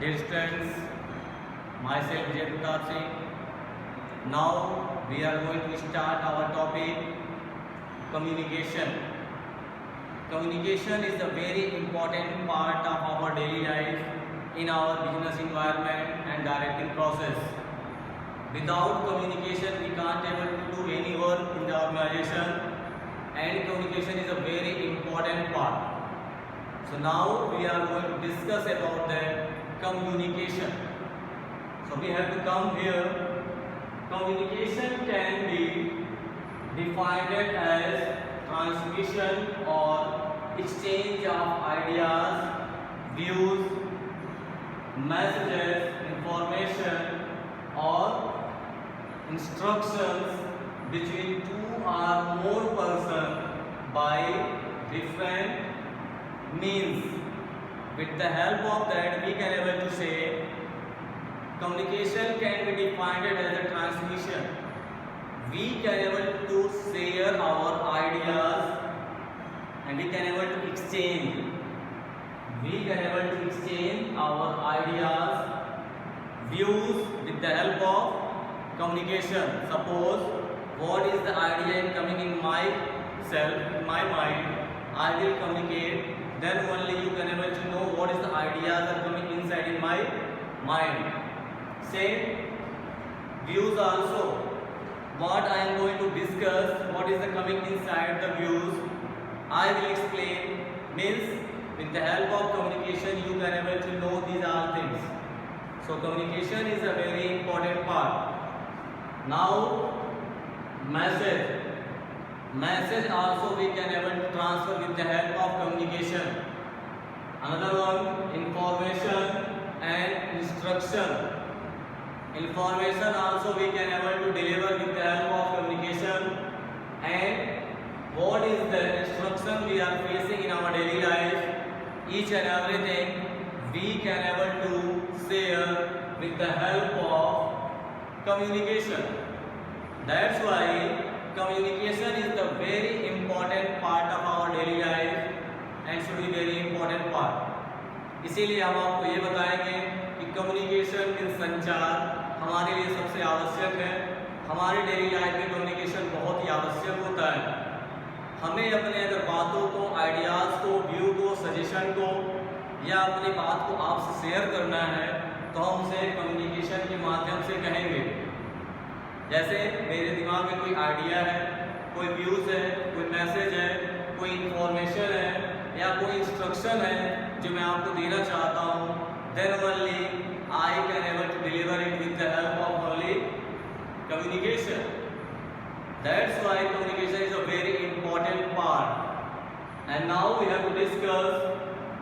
Dear students, myself Vijay Pratap Singh. Now we are going to start our topic communication. Communication is a very important part of our daily life in our business environment and directing process. Without communication, we can't able to do any work in the organization, and communication is a very important part. So now we are going to discuss about the communication. So we have to come here. Communication can be defined as transmission or exchange of ideas, views, messages, information or instructions between two or more persons by different means. With the help of that, we can able to say communication can be defined as a transmission. We can able to share our ideas and we can able to exchange. We can able to exchange our ideas, views with the help of communication. Suppose what is the idea coming in myself, in my mind, I will communicate. Then only you can able to know what is the ideas are coming inside in my mind. Same views also. What I am going to discuss, what is the coming inside the views, I will explain. Means with the help of communication you can able to know these all things. So communication is a very important part. Now message. Message also we can able to transfer with the help of communication. Another one, information and instruction. Information also we can able to deliver with the help of communication. And what is the instruction we are facing in our daily life, each and everything we can able to share with the help of communication. That's why communication is the very important part of our daily life and should be very important part. इसीलिए हम आपको ये बताएंगे कि communication mean संचार हमारे लिए सबसे आवश्यक है. हमारे डेली लाइफ में कम्युनिकेशन बहुत ही आवश्यक होता है. हमें अपने अगर बातों को, आइडियाज़ को, व्यू को, सजेशन को या अपनी बात को आपसे शेयर करना है तो हम उसे कम्युनिकेशन के माध्यम से कहेंगे. जैसे मेरे दिमाग में कोई आइडिया है, कोई व्यूज़ है, कोई मैसेज है, कोई इंफॉर्मेशन है या कोई इंस्ट्रक्शन है जो मैं आपको देना चाहता हूँ, then only I can able to deliver it with the help of only communication. That's why communication is a very important part. And now we have to discuss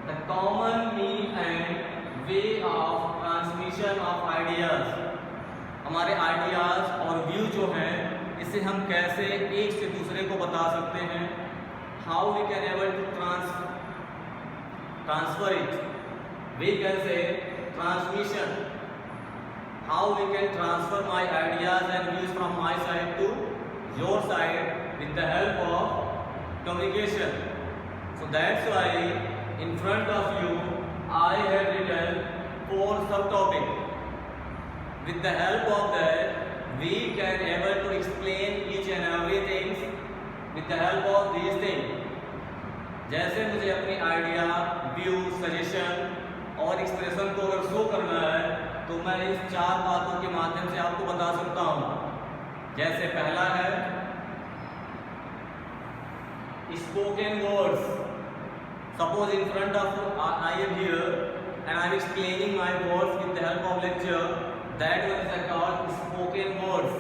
the common mean and way of transmission of ideas. हमारे ideas और view जो हैं इसे हम कैसे एक से दूसरे को बता सकते हैं. How we can able to transfer it. We can say transmission. How we can transfer my ideas and views from my side to your side with the help of communication. So that's why in front of you I have written 4 subtopics. With the help of that we can able to explain each and everything with the help of these things. जैसे मुझे अपनी idea, view, suggestion और expression को अगर show करना है तो मैं इस 4 बातों के माध्यम से आपको बता सकता हूँ. जैसे पहला है spoken words. Suppose in front of I am here and I am explaining my words with the help of lecture. That one is called spoken words.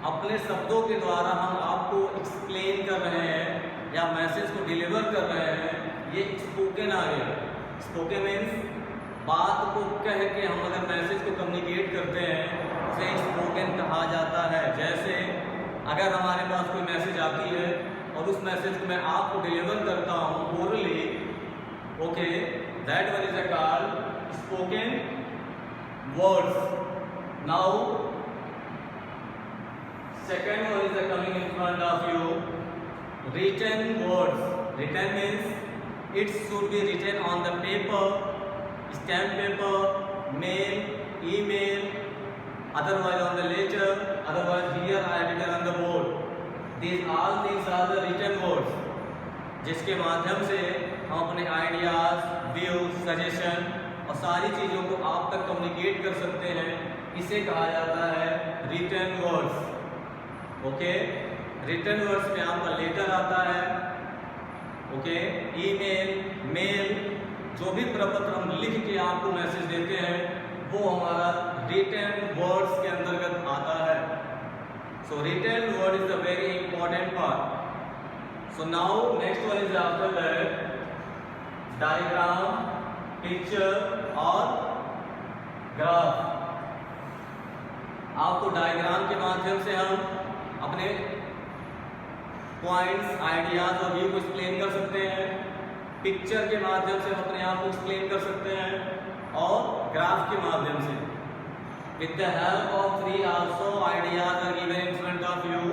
अपने शब्दों के द्वारा हम आपको एक्सप्लेन कर रहे हैं या मैसेज को डिलीवर कर रहे हैं, ये स्पोकन आ गया. स्पोकन मीन्स बात को कह के हम अगर मैसेज को कम्युनिकेट करते हैं उसे स्पोकन कहा जाता है. जैसे अगर हमारे पास कोई मैसेज आती है और उस मैसेज को मैं आपको डिलीवर करता हूँ orally, okay, that one is called spoken words. Now second one is coming in front of you, written words. Written means it should be written on the paper, stamp paper otherwise on the ledger, otherwise here I have written on the board. These all things are the written words, जिसके माध्यम से हम अपने ideas, views, suggestion और सारी चीज़ों को आप तक कम्युनिकेट कर सकते हैं. इसे कहा जाता है written words. Okay, written words में आपका लेटर आता है. ओके, ईमेल, मेल, जो भी प्रपत्र हम लिख के आपको मैसेज देते हैं वो हमारा रिटन वर्ड्स के अंतर्गत आता है. So written word is a very important part. So now next one is after that diagram, picture और graph. आपको डायग्राम के माध्यम से हम अपने पॉइंट्स, आइडियाज और व्यू को एक्सप्लेन कर सकते हैं. पिक्चर के माध्यम से हम अपने आप को एक्सप्लेन कर सकते हैं और ग्राफ के माध्यम से. With the help of three also ideas are given in front of you.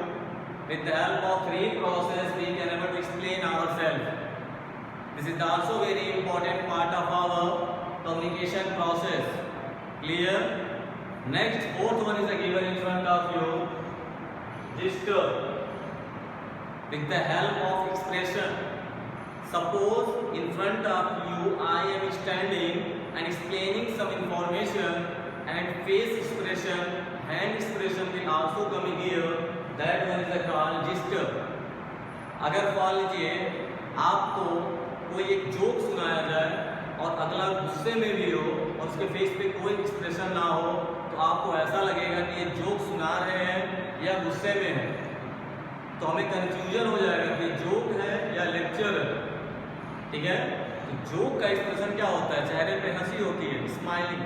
With the help of three process we can able to explain ourselves. This is also very important part of our communication process. Clear? Next, fourth one is given in front of you. Gesture. With the help of expression. Suppose in front of you I am standing and explaining some information, and face expression, hand expression will also come in here. That one is called gesture. अगर मान लीजिए आपको कोई एक joke सुनाया जाए और अगला गुस्से में भी हो और उसके फेस पे कोई एक्सप्रेशन ना हो, तो आपको ऐसा लगेगा कि ये जोक सुना रहे हैं या गुस्से में है. तो हमें कंफ्यूजन हो जाएगा कि जोक है या लेक्चर है. ठीक है, तो जोक का एक्सप्रेशन क्या होता है? चेहरे पे हंसी होती है, smiling.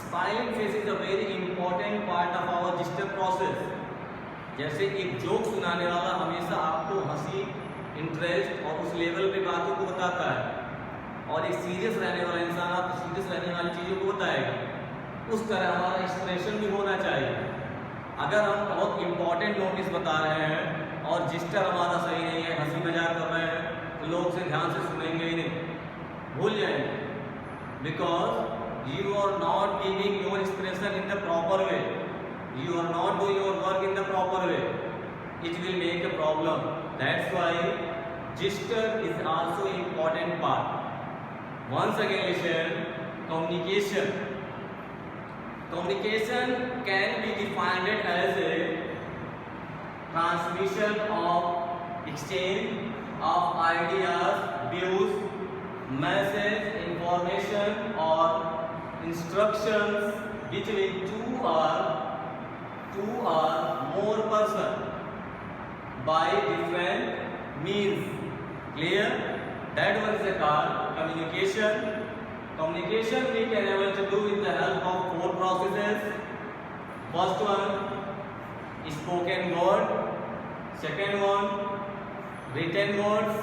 Smiling face is a very important part of our gesture process. जैसे एक जोक सुनाने वाला हमेशा आपको हंसी, इंटरेस्ट और उस लेवल पे बातों को बताता है, और एक सीरियस रहने वाला इंसान आपको सीरियस रहने वाली चीज़ों को बताएगा. उस तरह हमारा एक्सप्रेशन भी होना चाहिए. अगर हम बहुत इंपॉर्टेंट नोटिस बता रहे हैं और जेस्चर हमारा सही नहीं है, हंसी मजाक कर रहे हैं, तो लोग उसे ध्यान से सुनेंगे ही नहीं, भूल जाएंगे. Because you are not giving your expression in the proper way. You are not doing your work in the proper way. It will make a problem. That's why gesture is also important part. Once again listen. Communication. Communication can be defined as a transmission of exchange of ideas, views, message, information or instructions between two or more person by different means. Clear? That one is called communication. Communication we can able to do with the help of four processes. First one, spoken word. Second one, written words.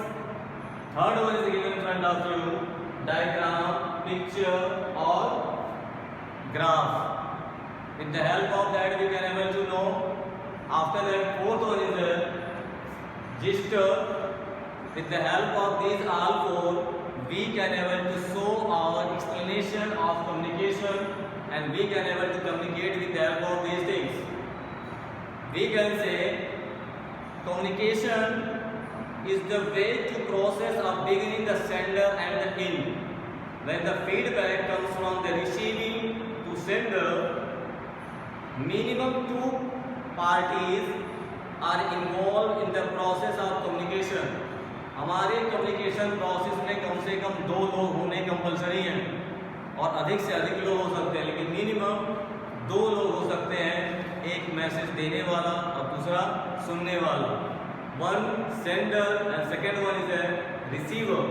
Third one is given in front of you, diagram, picture or graph. With the help of that we can able to know. After that, fourth one is the gesture. With the help of these all four we can able to show our explanation of communication, and we can able to communicate with the help of these things. We can say communication is the way to process of beginning the sender and the end. When the feedback comes from the receiving to sender, minimum two parties are involved in the process of communication. हमारे communication process में कम से कम 2 लोग होने compulsory हैं, और अधिक से अधिक लोग हो सकते हैं, लेकिन मिनिमम 2 लोग हो सकते हैं. एक मैसेज देने वाला और दूसरा सुनने वाला. One sender and second one is a receiver.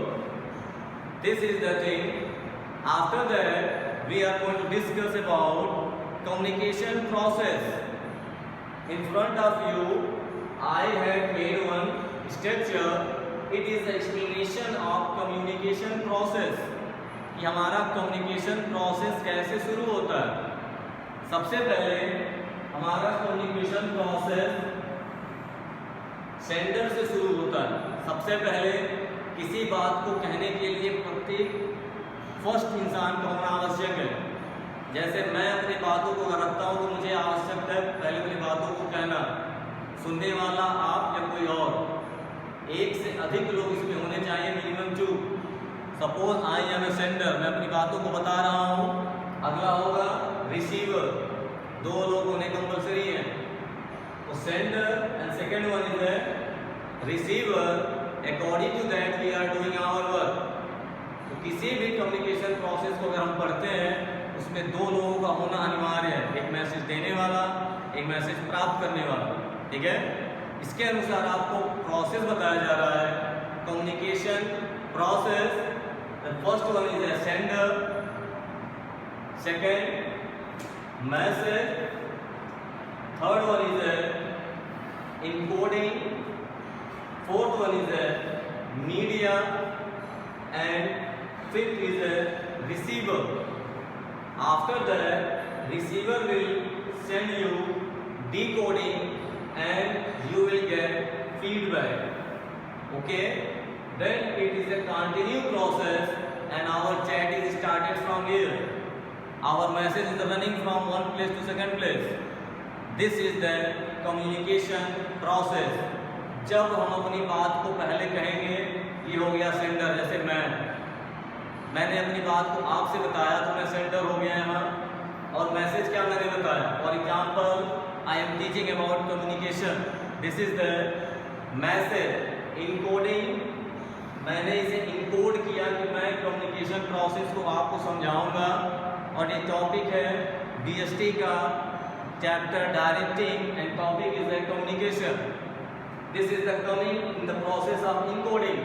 This is the thing. After that we are going to discuss about communication process. In front of you I have made one structure. It is the explanation of communication process. कि हमारा communication process कैसे शुरू होता है. सबसे पहले हमारा communication process sender से शुरू होता है. सबसे पहले किसी बात को कहने के लिए प्रत्येक फर्स्ट इंसान का होना आवश्यक है. जैसे मैं अपनी बातों को अगर रखता हूँ तो मुझे आवश्यक है पहले अपनी बातों को कहना, सुनने वाला आप या कोई और, एक से अधिक लोग इसमें होने चाहिए, minimum 2। Suppose I am a sender, मैं अपनी बातों को बता रहा हूँ। अगला होगा रिसीवर, 2 लोग होने कंपल्सरी है। तो sender and second one is है receiver, according to that we are doing our work. तो किसी भी कम्युनिकेशन प्रोसेस को अगर हम पढ़ते हैं उसमें 2 लोगों का होना अनिवार्य है, एक मैसेज देने वाला, एक मैसेज प्राप्त करने वाला, ठीक है। इसके अनुसार आपको प्रोसेस बताया जा रहा है, communication process. The first one is a sender, second message, third one is a encoding, fourth one is a media and fifth is a receiver. After that, receiver will send you decoding and you will get feedback. Okay? Then it is a continuous process and our chat is started from here. Our message is running from one place to second place. This is the communication process. जब हम अपनी बात को पहले कहेंगे, ये हो गया सेंडर, जैसे मैंने अपनी बात को आपसे बताया तो मैं सेंडर हो गया यहाँ। और मैसेज क्या मैंने बताया, for example I am teaching about communication, this is the message. Encoding, मैंने इसे इनकोड किया कि मैं कम्युनिकेशन प्रोसेस को आपको समझाऊंगा। और ये टॉपिक है DST का chapter directing and topic is the communication. This is the coming in the process of encoding.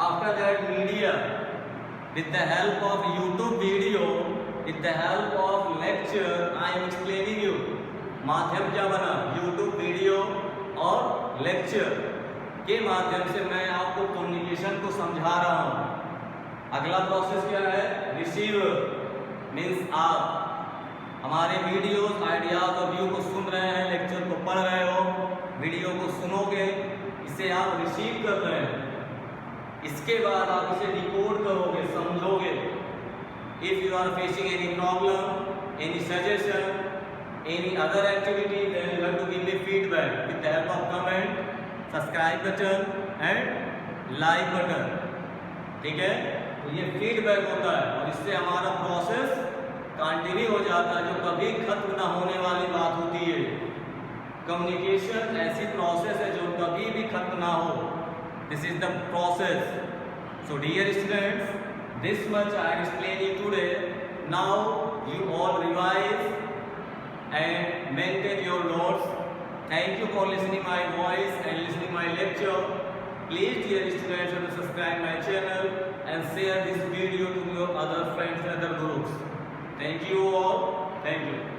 After that media, with the help of YouTube video, with the help of lecture, I am explaining you. माध्यम क्या बना, YouTube video और lecture के माध्यम से मैं आपको communication को समझा रहा हूँ। अगला प्रोसेस क्या है, रिसीवर, मीन्स आप हमारे वीडियोस, आइडियाज और व्यू को सुन रहे हैं, लेक्चर को पढ़ रहे हो, वीडियो को सुनोगे, इसे आप रिसीव कर रहे हैं। इसके बाद आप इसे डिकोड करोगे, समझोगे। If you are facing any problem, any suggestion, any other activity, then you have to give me feedback with the help of comment, subscribe button and like button, ठीक है। तो ये फीडबैक होता है और इससे हमारा प्रोसेस कंटिन्यू हो जाता है, जो कभी खत्म ना होने वाली बात होती है। कम्युनिकेशन ऐसी प्रोसेस है जो कभी भी खत्म ना हो। This is the process. So dear students, this much I explained you today. Now you all revise and maintain your notes. Thank you for listening my voice and listening my lecture. Please dear students, subscribe my channel and share this video to your other friends and other groups. Thank you all. Thank you.